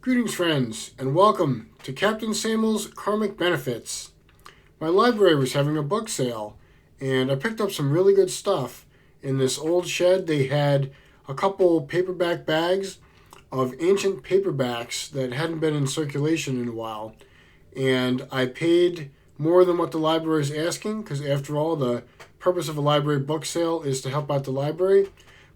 Greetings, friends, and welcome to Captain Samuel's Karmic Benefits. My library was having a book sale, and I picked up some really good stuff. In this old shed, they had a couple paperback bags of ancient paperbacks that hadn't been in circulation in a while. And I paid more than what the library is asking, because after all, the purpose of a library book sale is to help out the library.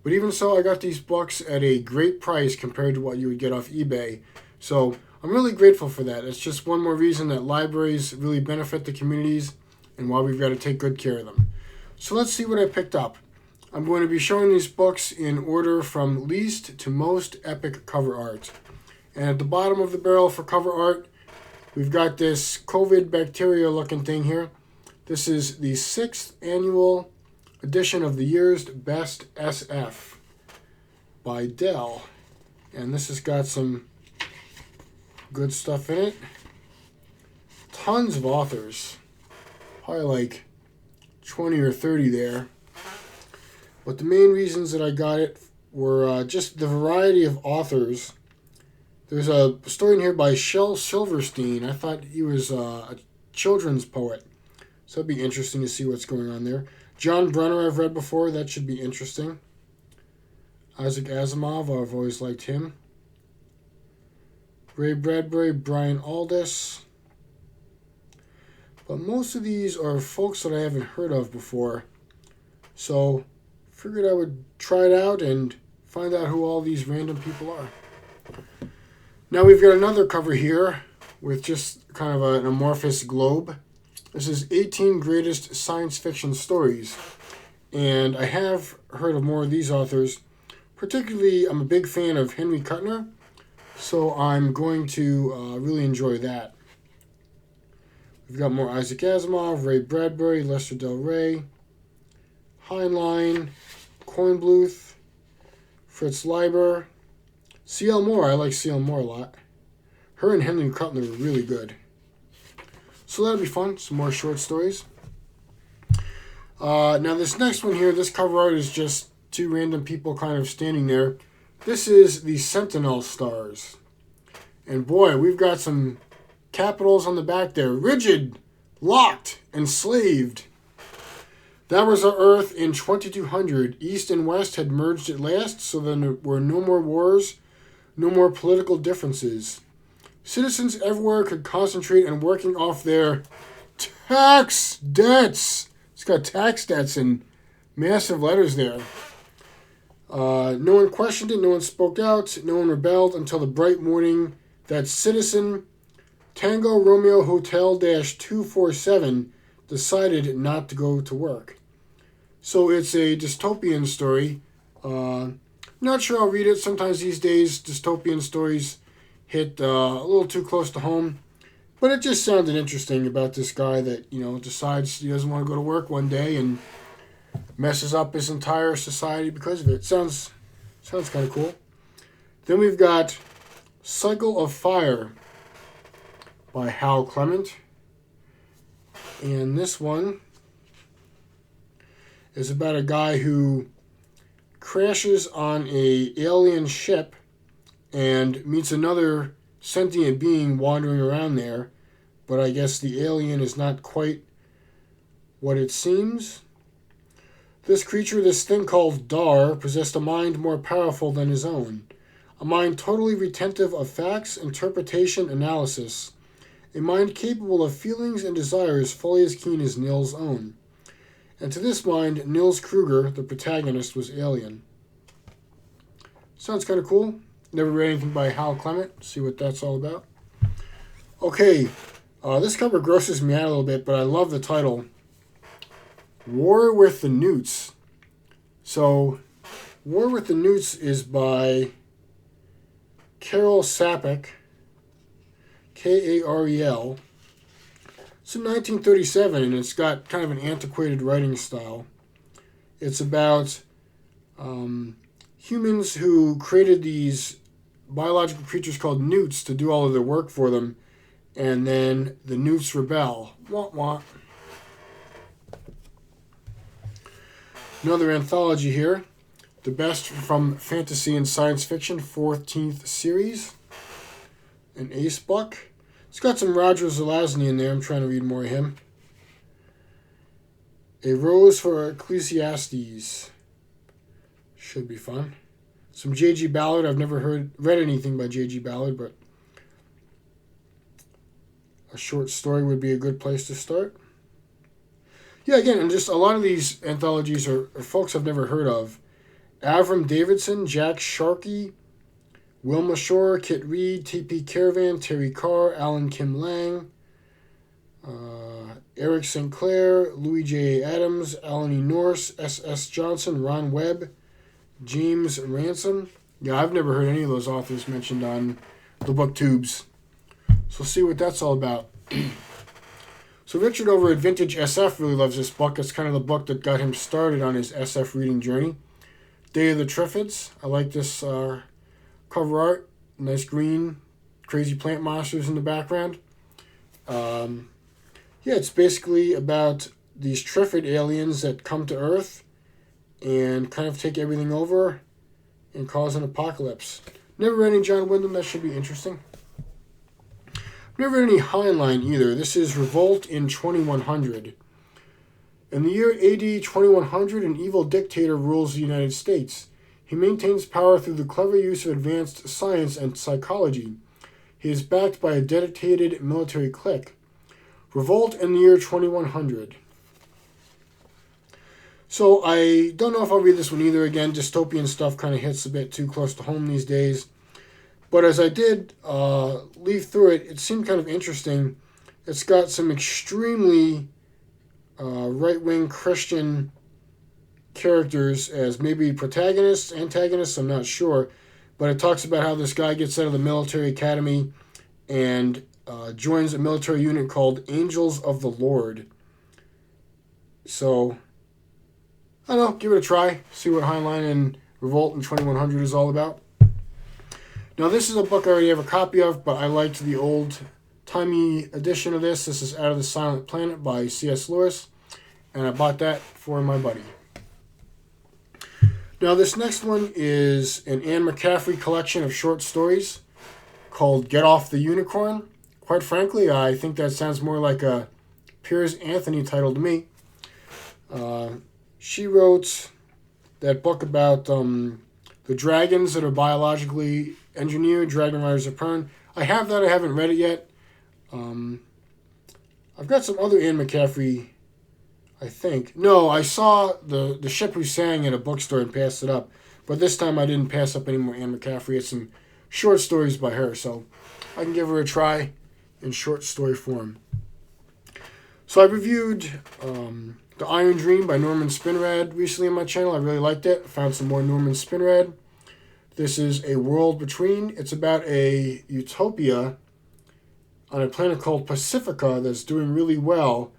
But even so, I got these books at a great price compared to what you would get off eBay. So I'm really grateful for that. It's just one more reason that libraries really benefit the communities and why we've got to take good care of them. So let's see what I picked up. I'm going to be showing these books in order from least to most epic cover art. And at the bottom of the barrel for cover art, we've got this COVID bacteria looking thing here. This is the 6th annual edition of the year's Best SF by Dell. And this has got some good stuff in it. Tons of authors. Probably like 20 or 30 there. But the main reasons that I got it were just the variety of authors. There's a story in here by Shel Silverstein. I thought he was a children's poet. So it'd be interesting to see what's going on there. John Brunner I've read before. That should be interesting. Isaac Asimov, I've always liked him. Ray Bradbury, Brian Aldiss. But most of these are folks that I haven't heard of before. So figured I would try it out and find out who all these random people are. Now we've got another cover here with just kind of an amorphous globe. This is 18 Greatest Science Fiction Stories. And I have heard of more of these authors. Particularly, I'm a big fan of Henry Kuttner. So I'm going to really enjoy that. We've got more Isaac Asimov, Ray Bradbury, Lester Del Rey, Heinlein, Kornbluth, Fritz Leiber, C.L. Moore. I like C.L. Moore a lot. Her and Henry Kuttner are really good. So that'll be fun. Some more short stories. Now this next one here, this cover art is just two random people kind of standing there. This is the Sentinel Stars. And boy, we've got some capitals on the back there. Rigid, locked, enslaved. That was our Earth in 2200. East and West had merged at last, so there were no more wars, no more political differences. Citizens everywhere could concentrate on working off their tax debts. It's got tax debts in massive letters there. No one questioned it, no one spoke out, no one rebelled until the bright morning that Citizen Tango Romeo Hotel-247 decided not to go to work. So it's a dystopian story. Not sure I'll read it. Sometimes these days dystopian stories hit a little too close to home. But it just sounded interesting about this guy that, decides he doesn't want to go to work one day and messes up his entire society because of it. Sounds kind of cool. Then we've got Cycle of Fire by Hal Clement. And this one is about a guy who crashes on a alien ship and meets another sentient being wandering around there. But I guess the alien is not quite what it seems. This creature, this thing called Dar, possessed a mind more powerful than his own. A mind totally retentive of facts, interpretation, analysis. A mind capable of feelings and desires fully as keen as Nils' own. And to this mind, Nils Kruger, the protagonist, was alien. Sounds kind of cool. Never read anything by Hal Clement. See what that's all about. Okay, this cover grosses me out a little bit, but I love the title. War with the Newts. So, War with the Newts is by Karel Čapek, Karel. It's in 1937, and it's got kind of an antiquated writing style. It's about humans who created these biological creatures called newts to do all of their work for them, and then the newts rebel. Wah, wah. Another anthology here. The best from fantasy and science fiction, 14th series. an ace book. It's got some Roger Zelazny in there. I'm trying to read more of him. A Rose for Ecclesiastes. Should be fun. Some J.G. Ballard. I've never read anything by J.G. Ballard, but a short story would be a good place to start. Yeah, again, and just a lot of these anthologies are folks I've never heard of. Avram Davidson, Jack Sharkey, Wilma Shore, Kit Reed, T.P. Caravan, Terry Carr, Alan Kim Lang, Eric Sinclair, Louis J. Adams, Alan E. Norse, S.S. Johnson, Ron Webb, James Ransom. Yeah, I've never heard any of those authors mentioned on the booktubes. So see what that's all about. So Richard over at Vintage SF really loves this book. It's kind of the book that got him started on his SF reading journey. Day of the Triffids. I like this cover art. Nice green, crazy plant monsters in the background. Yeah, it's basically about these Triffid aliens that come to Earth and kind of take everything over and cause an apocalypse. Never read any John Wyndham. That should be interesting. Never read any Heinlein either. This is Revolt in 2100. In the year AD 2100, an evil dictator rules the United States. He maintains power through the clever use of advanced science and psychology. He is backed by a dedicated military clique. Revolt in the year 2100. So I don't know if I'll read this one either. Again, dystopian stuff kind of hits a bit too close to home these days. But as I did leaf through it, it seemed kind of interesting. It's got some extremely right-wing Christian characters as maybe protagonists, antagonists, I'm not sure. But it talks about how this guy gets out of the military academy and joins a military unit called Angels of the Lord. So, I don't know, give it a try. See what Heinlein and Revolt in 2100 is all about. Now, this is a book I already have a copy of, but I liked the old-timey edition of this. This is Out of the Silent Planet by C.S. Lewis, and I bought that for my buddy. Now, this next one is an Anne McCaffrey collection of short stories called Get Off the Unicorn. Quite frankly, I think that sounds more like a Piers Anthony title to me. She wrote that book about the dragons that are biologically engineered, Dragon Riders of Pern. I have that. I haven't read it yet. I've got some other Anne McCaffrey, I think. No, I saw the Ship Who Sang at a bookstore and passed it up. But this time I didn't pass up any more Anne McCaffrey. It's some short stories by her, so I can give her a try in short story form. So I reviewed The Iron Dream by Norman Spinrad recently on my channel. I really liked it. I found some more Norman Spinrad. This is A World Between. It's about a utopia on a planet called Pacifica that's doing really well.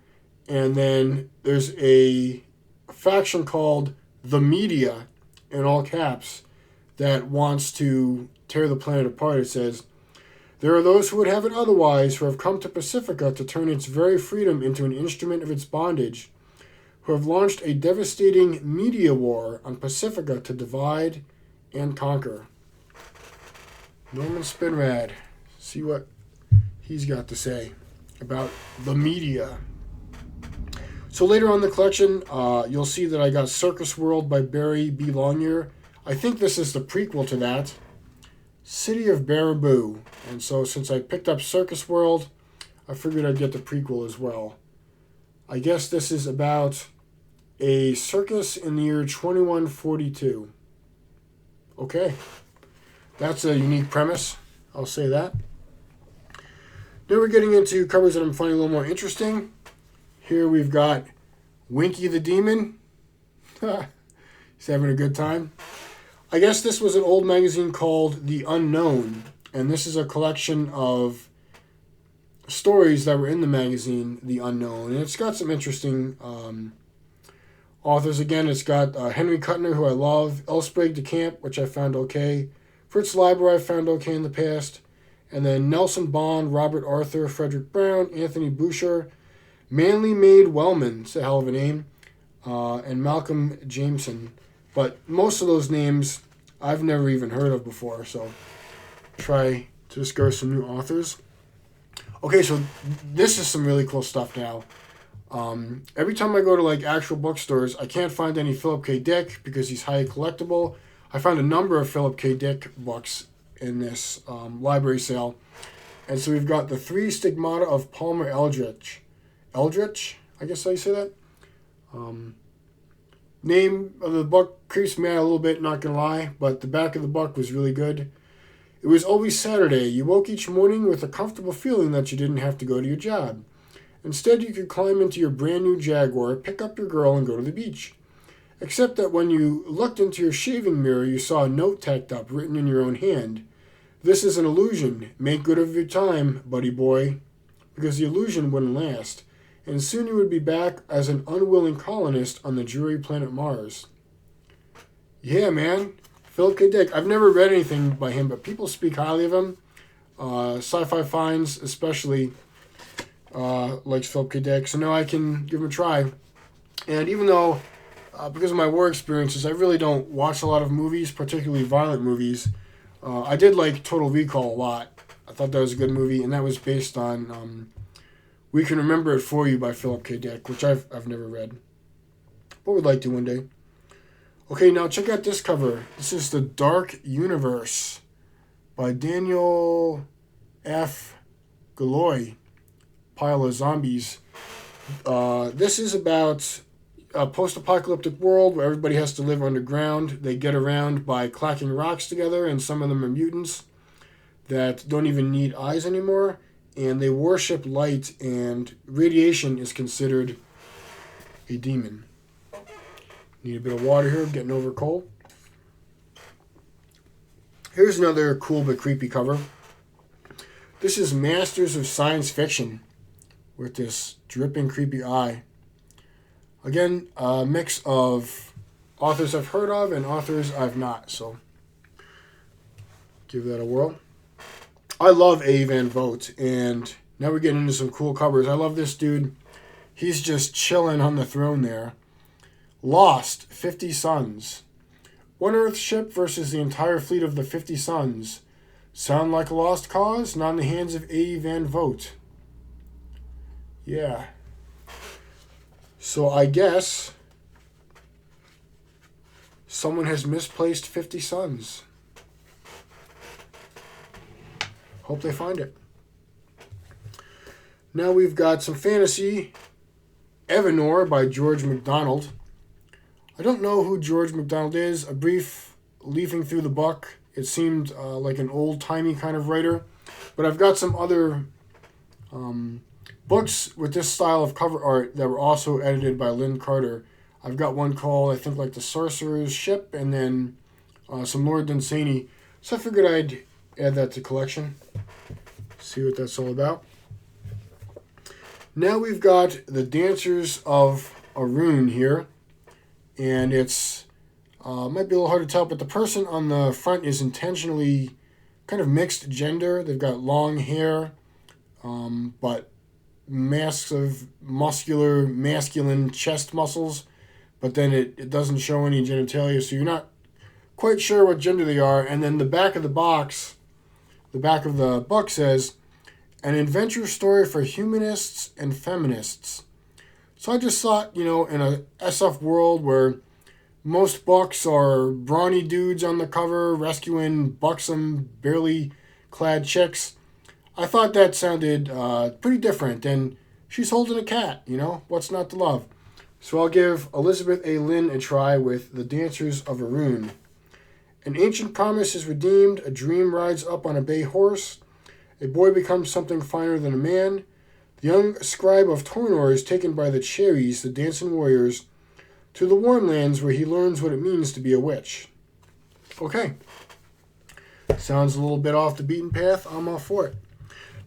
And then there's a faction called The Media, in all caps, that wants to tear the planet apart. It says, there are those who would have it otherwise, who have come to Pacifica to turn its very freedom into an instrument of its bondage, who have launched a devastating media war on Pacifica to divide and conquer. Norman Spinrad. See what he's got to say about the media. So later on in the collection, you'll see that I got Circus World by Barry B. Longyear. I think this is the prequel to that. City of Baraboo. And so since I picked up Circus World, I figured I'd get the prequel as well. I guess this is about a circus in the year 2142. Okay. That's a unique premise. I'll say that. Now we're getting into covers that I'm finding a little more interesting. Here we've got Winky the Demon. He's having a good time. I guess this was an old magazine called The Unknown, and this is a collection of stories that were in the magazine The Unknown, and it's got some interesting authors. Again, it's got Henry Kuttner, who I love, Elsbreg de Camp, which I found okay, Fritz Leiber I found okay in the past, and then Nelson Bond, Robert Arthur, Frederick Brown, Anthony Boucher, Manly Maid Wellman, it's a hell of a name, and Malcolm Jameson. But most of those names I've never even heard of before, so try to discover some new authors. Okay, so this is some really cool stuff now. Every time I go to like actual bookstores, I can't find any Philip K. Dick because he's highly collectible. I found a number of Philip K. Dick books in this library sale. And so we've got The Three Stigmata of Palmer Eldritch. Eldritch? I guess how you say that? Name of the book creeps me out a little bit, not gonna lie, but the back of the book was really good. It was always Saturday. You woke each morning with a comfortable feeling that you didn't have to go to your job. Instead, you could climb into your brand new Jaguar, pick up your girl, and go to the beach. Except that when you looked into your shaving mirror, you saw a note tacked up, written in your own hand. This is an illusion. Make good of your time, buddy boy. Because the illusion wouldn't last, and soon you would be back as an unwilling colonist on the dreary planet Mars. Yeah, man. Philip K. Dick. I've never read anything by him, but people speak highly of him. Sci-Fi Finds, especially, likes Philip K. Dick, so now I can give him a try. And even though, because of my war experiences, I really don't watch a lot of movies, particularly violent movies, I did like Total Recall a lot. I thought that was a good movie, and that was based on We Can Remember It For You by Philip K. Dick, which I've never read, but would like to one day. Okay, now check out this cover. This is The Dark Universe by Daniel F. Galloy. Pile of zombies. This is about a post-apocalyptic world where everybody has to live underground. They get around by clacking rocks together, and some of them are mutants that don't even need eyes anymore, and they worship light, and radiation is considered a demon. Need a bit of water here, getting over cold. Here's another cool but creepy cover. This is Masters of Science Fiction with this dripping creepy eye. Again, a mix of authors I've heard of and authors I've not, so give that a whirl. I love A. Van Vogt, and now we're getting into some cool covers. I love this dude. He's just chilling on the throne there. Lost, 50 Suns. One Earth ship versus the entire fleet of the 50 Suns. Sound like a lost cause? Not in the hands of A. Van Vogt. Yeah. So I guess someone has misplaced 50 Suns. Hope they find it. Now we've got some fantasy. Evanor by George MacDonald. I don't know who George MacDonald is. A brief leafing through the book, it seemed like an old-timey kind of writer. But I've got some other books with this style of cover art that were also edited by Lynn Carter. I've got one called, I think, like The Sorcerer's Ship, and then some Lord Dunsany. So I figured I'd add that to collection. See what that's all about. Now we've got The Dancers of Arun here. And it's, might be a little hard to tell, but the person on the front is intentionally kind of mixed gender. They've got long hair, but masks of muscular, masculine chest muscles. But then it doesn't show any genitalia, so you're not quite sure what gender they are. And then the back of the box, the back of the book says, an adventure story for humanists and feminists. So I just thought, in a SF world where most books are brawny dudes on the cover rescuing buxom, barely clad chicks, I thought that sounded pretty different. And she's holding a cat, what's not to love? So I'll give Elizabeth A. Lynn a try with The Dancers of Arun. An ancient promise is redeemed, a dream rides up on a bay horse, a boy becomes something finer than a man. The young scribe of Tornor is taken by the Cherries, the dancing warriors, to the warm lands where he learns what it means to be a witch. Okay. Sounds a little bit off the beaten path. I'm all for it.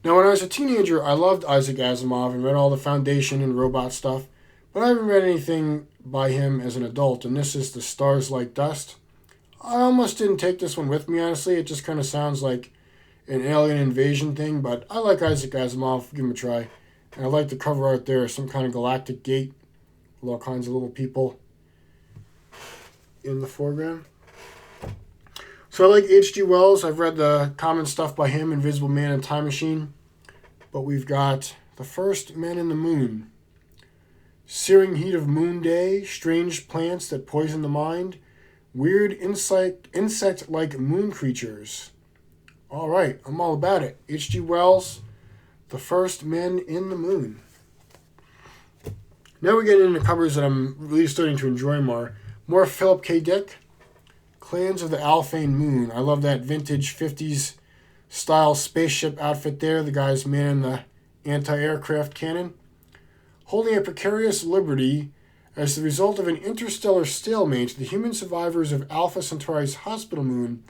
Now, when I was a teenager, I loved Isaac Asimov and read all the Foundation and robot stuff, but I haven't read anything by him as an adult, and this is The Stars Like Dust. I almost didn't take this one with me, honestly. It just kind of sounds like an alien invasion thing, but I like Isaac Asimov. Give him a try. And I like the cover art there, some kind of galactic gate with all kinds of little people in the foreground. So I like H.G. Wells. I've read the common stuff by him, Invisible Man and Time Machine. But we've got The First Men in the Moon. Searing heat of moon day, strange plants that poison the mind, weird insect-like moon creatures. All right, I'm all about it. H.G. Wells, The First Men in the Moon. Now we're getting into covers that I'm really starting to enjoy more. More Philip K. Dick, Clans of the Alphane Moon. I love that vintage 50s style spaceship outfit there. The guy's manning the anti-aircraft cannon. Holding a precarious liberty as the result of an interstellar stalemate, the human survivors of Alpha Centauri's hospital moon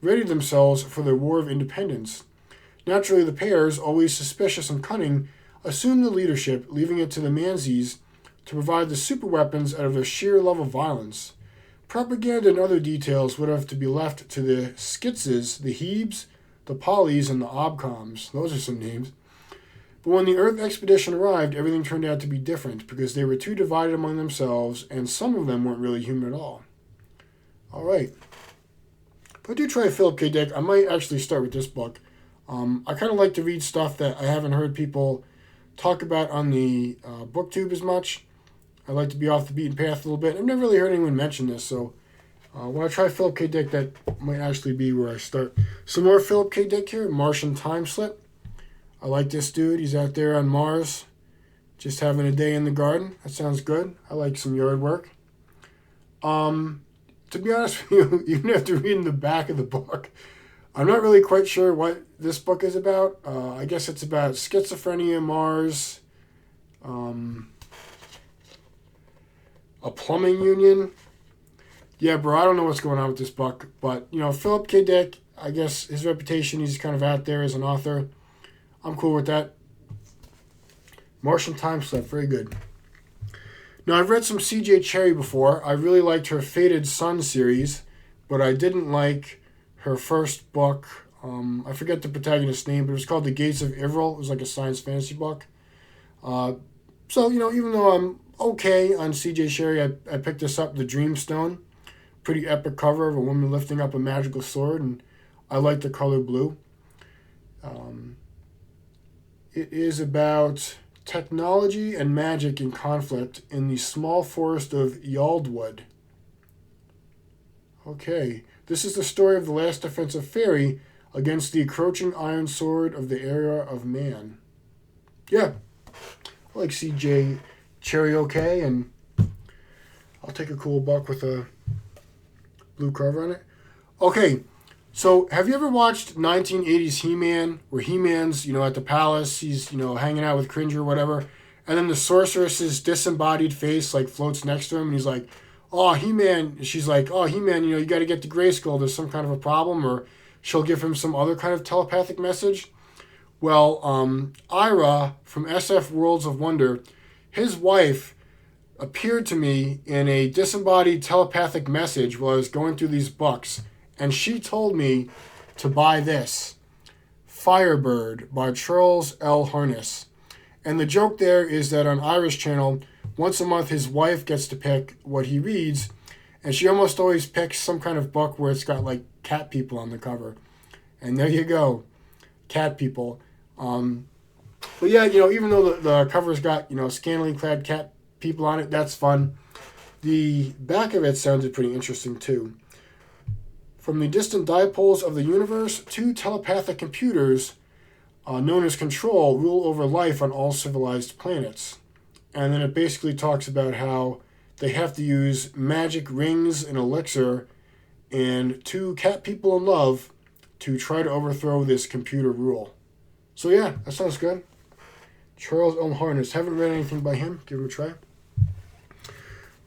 readied themselves for their war of independence. Naturally, the pairs, always suspicious and cunning, assumed the leadership, leaving it to the Mansies to provide the superweapons out of their sheer love of violence. Propaganda and other details would have to be left to the Skitzes, the Hebes, the Pollies, and the Obcoms. Those are some names. But when the Earth expedition arrived, everything turned out to be different because they were too divided among themselves, and some of them weren't really human at all. All right. If I do try Philip K. Dick, I might actually start with this book. I kind of like to read stuff that I haven't heard people talk about on the BookTube as much. I like to be off the beaten path a little bit. I've never really heard anyone mention this, so when I try Philip K. Dick, that might actually be where I start. Some more Philip K. Dick here, Martian Time Slip. I like this dude. He's out there on Mars, just having a day in the garden. That sounds good. I like some yard work. To be honest with you, even after reading the back of the book, I'm not really quite sure what this book is about. I guess it's about schizophrenia, Mars, a plumbing union. Yeah, bro, I don't know what's going on with this book. But, Philip K. Dick, I guess his reputation, he's kind of out there as an author. I'm cool with that. Martian Time Slip, very good. Now, I've read some C.J. Cherryh before. I really liked her Fated Sun series, but I didn't like her first book. I forget the protagonist's name, but it was called The Gates of Ivral. It was like a science fantasy book. So, even though I'm okay on C.J. Cherryh, I picked this up, The Dreamstone. Pretty epic cover of a woman lifting up a magical sword, and I like the color blue. It is about technology and magic in conflict in the small forest of Yaldwood. Okay, this is the story of the last defense of Fairy against the encroaching iron sword of the era of man. Yeah, I like C.J. Cherryh okay, and I'll take a cool book with a blue cover on it. Okay, so have you ever watched 1980s He-Man, where He-Man's, at the palace, he's, hanging out with Cringer or whatever, and then the sorceress's disembodied face, floats next to him, and he's like, oh, He-Man, she's like, oh, He-Man, you got to get to Grayskull, there's some kind of a problem, or she'll give him some other kind of telepathic message. Well, Ira from SF Worlds of Wonder, his wife appeared to me in a disembodied telepathic message while I was going through these books, and she told me to buy this, Firebird by Charles L. Harness. And the joke there is that on Ira's channel, once a month his wife gets to pick what he reads, and she almost always picks some kind of book where it's got cat people on the cover. And there you go, cat people. But yeah, even though the cover's got, scantily clad cat people on it, that's fun. The back of it sounded pretty interesting too. From the distant dipoles of the universe, two telepathic computers, known as Control, rule over life on all civilized planets. And then it basically talks about how they have to use magic rings and elixir and two cat people in love to try to overthrow this computer rule. So yeah, that sounds good. Charles L. Harness. Haven't read anything by him. Give him a try.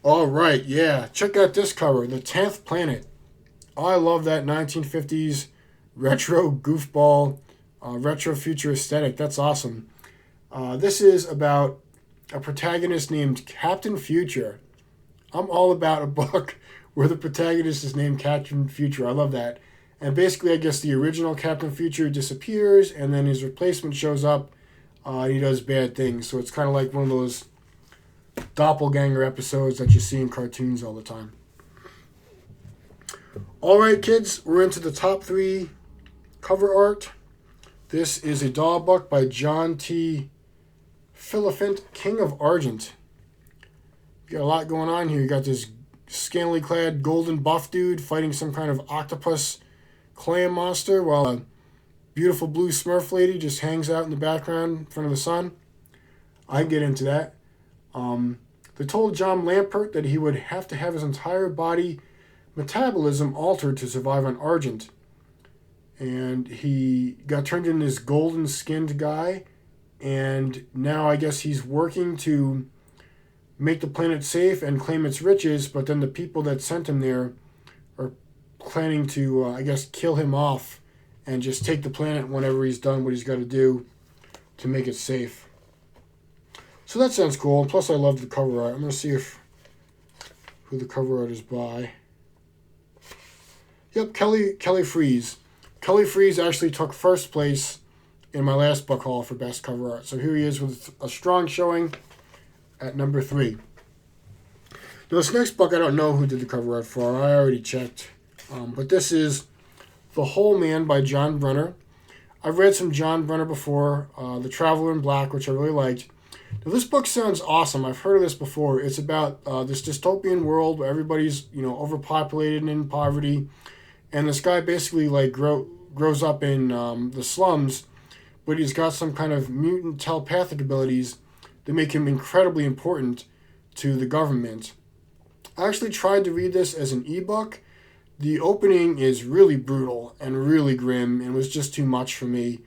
All right, yeah. Check out this cover, The 10th Planet. I love that 1950s retro goofball, retro future aesthetic. That's awesome. This is about a protagonist named Captain Future. I'm all about a book where the protagonist is named Captain Future. I love that. And basically, I guess the original Captain Future disappears, and then his replacement shows up, and he does bad things. So it's kind of like one of those doppelganger episodes that you see in cartoons all the time. All right, kids, we're into the top 3 cover art. This is a doll book by John T. Philiphant, King of Argent. You got a lot going on here. You got this scantily clad golden buff dude fighting some kind of octopus clam monster while a beautiful blue Smurf lady just hangs out in the background in front of the sun. I get into that. They told John Lampert that he would have to have his entire body metabolism altered to survive on Argent. And he got turned into this golden skinned guy, and now I guess he's working to make the planet safe and claim its riches, but then the people that sent him there are planning to, I guess, kill him off and just take the planet whenever he's done what he's got to do to make it safe. So that sounds cool. And plus, I love the cover art. I'm going to see who the cover art is by. Yep, Kelly Freas. Kelly Freas actually took first place in my last book haul for best cover art. So here he is with a strong showing at number 3. Now this next book, I don't know who did the cover art for. I already checked. But this is The Whole Man by John Brunner. I've read some John Brunner before, The Traveler in Black, which I really liked. Now this book sounds awesome. I've heard of this before. It's about this dystopian world where everybody's overpopulated and in poverty, and this guy basically grows up in the slums, but he's got some kind of mutant telepathic abilities that make him incredibly important to the government. I actually tried to read this as an ebook. The opening is really brutal and really grim and was just too much for me.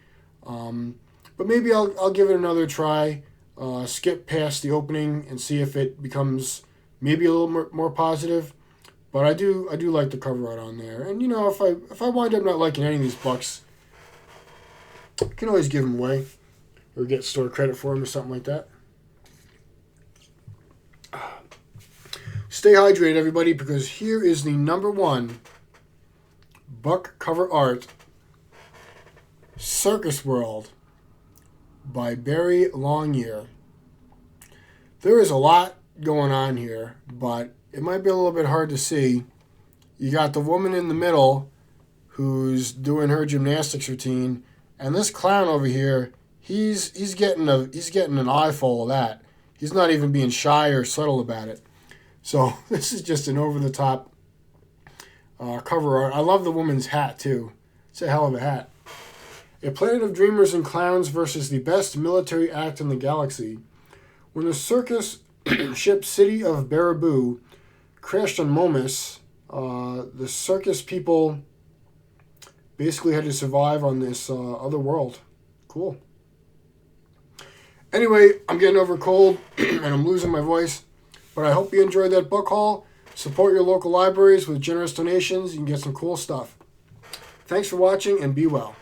But maybe I'll give it another try, skip past the opening and see if it becomes maybe a little more positive. But I do like the cover art on there. And if I wind up not liking any of these books, I can always give them away or get store credit for them or something like that. Stay hydrated, everybody, because here is the number 1 book cover art, Circus World by Barry Longyear. There is a lot going on here, but it might be a little bit hard to see. You got the woman in the middle who's doing her gymnastics routine, and this clown over here, he's getting an eyeful of that. He's not even being shy or subtle about it. So this is just an over-the-top cover art. I love the woman's hat, too. It's a hell of a hat. A planet of dreamers and clowns versus the best military act in the galaxy. When the circus ship City of Baraboo crashed on Momus, the circus people basically had to survive on this other world. Cool. Anyway, I'm getting over a cold and I'm losing my voice. But I hope you enjoyed that book haul. Support your local libraries with generous donations. You can get some cool stuff. Thanks for watching and be well.